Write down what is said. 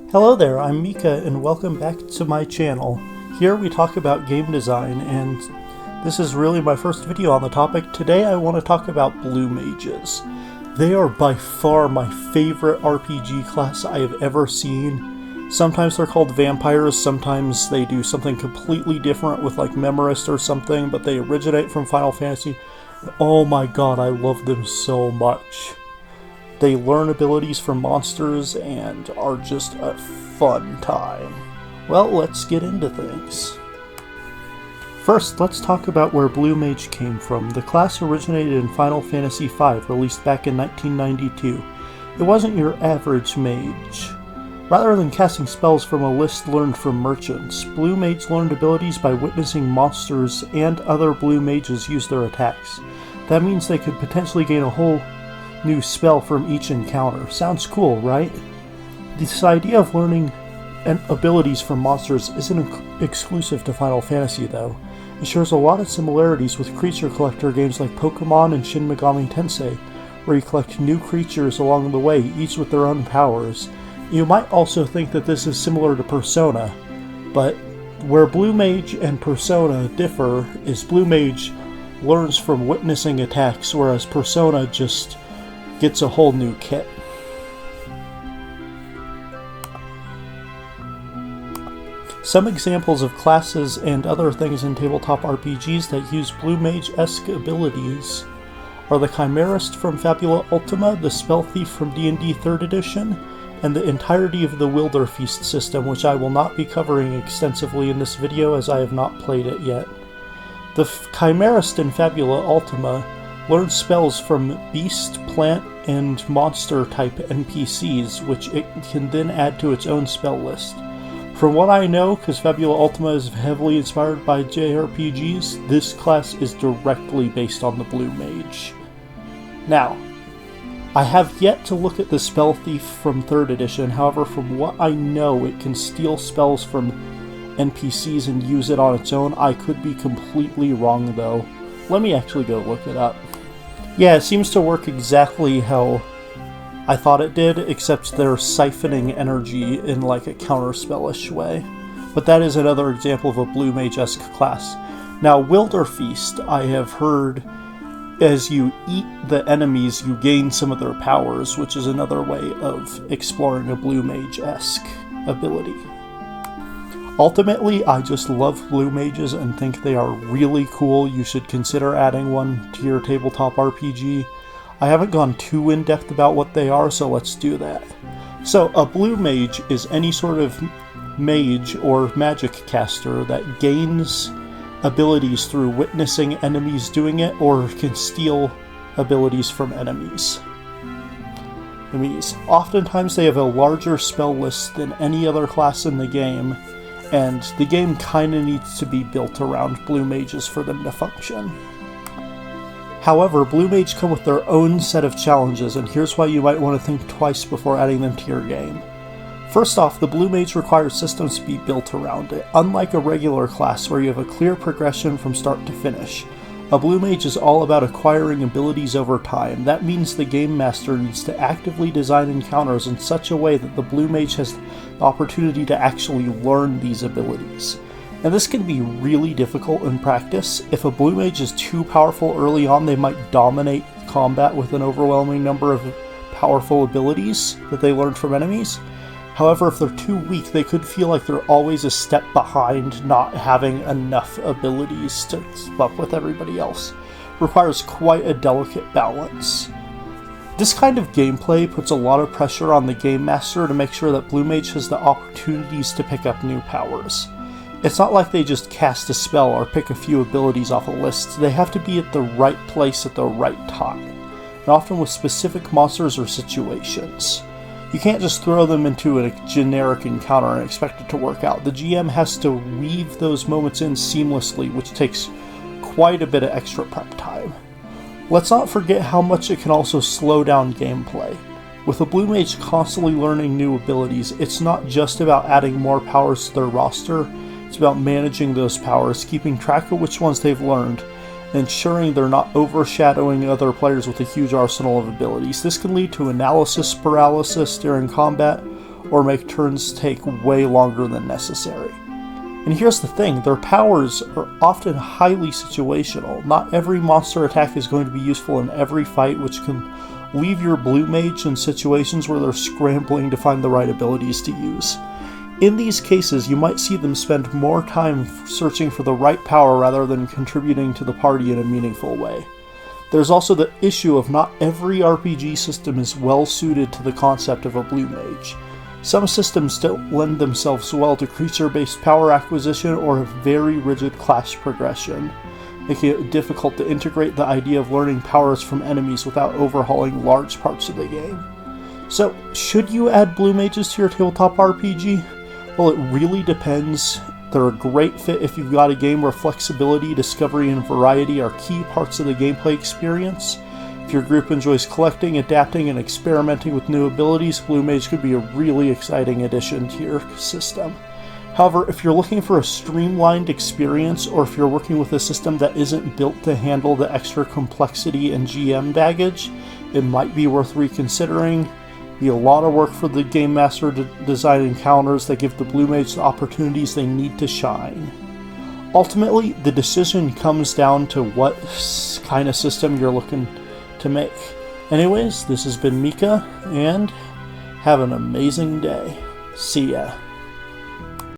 Hello there, I'm Mika and welcome back to my channel. Here we talk about game design, and this is really my first video on the topic. Today I want to talk about blue mages. They are by far my favorite RPG class I have ever seen. Sometimes they're called vampires, sometimes they do something completely different with like Memorist or something, but they originate from Final Fantasy. Oh my god, I love them so much. They learn abilities from monsters and are just a fun time. Well, let's get into things. First, let's talk about where Blue Mage came from. The class originated in Final Fantasy V, released back in 1992. It wasn't your average mage. Rather than casting spells from a list learned from merchants, Blue Mage learned abilities by witnessing monsters and other Blue Mages use their attacks. That means they could potentially gain a whole new spell from each encounter. Sounds cool, right? This idea of learning abilities from monsters isn't exclusive to Final Fantasy though. It shares a lot of similarities with creature collector games like Pokemon and Shin Megami Tensei, where you collect new creatures along the way, each with their own powers. You might also think that this is similar to Persona, but where Blue Mage and Persona differ is Blue Mage learns from witnessing attacks, whereas Persona just gets a whole new kit. Some examples of classes and other things in tabletop RPGs that use Blue Mage-esque abilities are the Chimerist from Fabula Ultima, the Spell Thief from D&D 3rd Edition, and the entirety of the Wilderfeast system, which I will not be covering extensively in this video as I have not played it yet. The Chimerist in Fabula Ultima learns spells from beast, plant, and monster type NPCs, which it can then add to its own spell list. From what I know, because Fabula Ultima is heavily inspired by JRPGs, this class is directly based on the Blue Mage. Now, I have yet to look at the Spell Thief from 3rd Edition, however from what I know it can steal spells from NPCs and use it on its own. I could be completely wrong though. Let me actually go look it up. Yeah, it seems to work exactly how I thought it did, except they're siphoning energy in like a counterspellish way. But that is another example of a Blue Mage-esque class. Now, Wilderfeast, I have heard, as you eat the enemies, you gain some of their powers, which is another way of exploring a Blue Mage-esque ability. Ultimately, I just love Blue Mages and think they are really cool. You should consider adding one to your tabletop RPG. I haven't gone too in-depth about what they are, so let's do that. So, a Blue Mage is any sort of mage or magic caster that gains abilities through witnessing enemies doing it, or can steal abilities from enemies. Oftentimes they have a larger spell list than any other class in the game, and the game kinda needs to be built around Blue Mages for them to function. However, Blue Mage come with their own set of challenges, and here's why you might want to think twice before adding them to your game. First off, the Blue Mage requires systems to be built around it. Unlike a regular class where you have a clear progression from start to finish, a Blue Mage is all about acquiring abilities over time. That means the Game Master needs to actively design encounters in such a way that the Blue Mage has the opportunity to actually learn these abilities. And this can be really difficult in practice. If a Blue Mage is too powerful early on, they might dominate combat with an overwhelming number of powerful abilities that they learned from enemies. However, if they're too weak, they could feel like they're always a step behind, not having enough abilities to keep up with everybody else. Requires quite a delicate balance. This kind of gameplay puts a lot of pressure on the Game Master to make sure that Blue Mage has the opportunities to pick up new powers. It's not like they just cast a spell or pick a few abilities off a list. They have to be at the right place at the right time, and often with specific monsters or situations. You can't just throw them into a generic encounter and expect it to work out. The GM has to weave those moments in seamlessly, which takes quite a bit of extra prep time. Let's not forget how much it can also slow down gameplay. With a Blue Mage constantly learning new abilities, it's not just about adding more powers to their roster. It's about managing those powers, keeping track of which ones they've learned, ensuring they're not overshadowing other players with a huge arsenal of abilities. This can lead to analysis paralysis during combat, or make turns take way longer than necessary. And here's the thing, their powers are often highly situational. Not every monster attack is going to be useful in every fight, which can leave your blue mage in situations where they're scrambling to find the right abilities to use. In these cases, you might see them spend more time searching for the right power rather than contributing to the party in a meaningful way. There's also the issue of not every RPG system is well suited to the concept of a blue mage. Some systems don't lend themselves well to creature-based power acquisition or a very rigid class progression, making it difficult to integrate the idea of learning powers from enemies without overhauling large parts of the game. So, should you add blue mages to your tabletop RPG? Well, it really depends. They're a great fit if you've got a game where flexibility, discovery, and variety are key parts of the gameplay experience. If your group enjoys collecting, adapting, and experimenting with new abilities, Blue Mage could be a really exciting addition to your system. However, if you're looking for a streamlined experience, or if you're working with a system that isn't built to handle the extra complexity and GM baggage, it might be worth reconsidering. It'd be a lot of work for the Game Master to design encounters that give the Blue Mage the opportunities they need to shine. Ultimately, the decision comes down to what kind of system you're looking to make. Anyways, this has been Mika, and have an amazing day. See ya.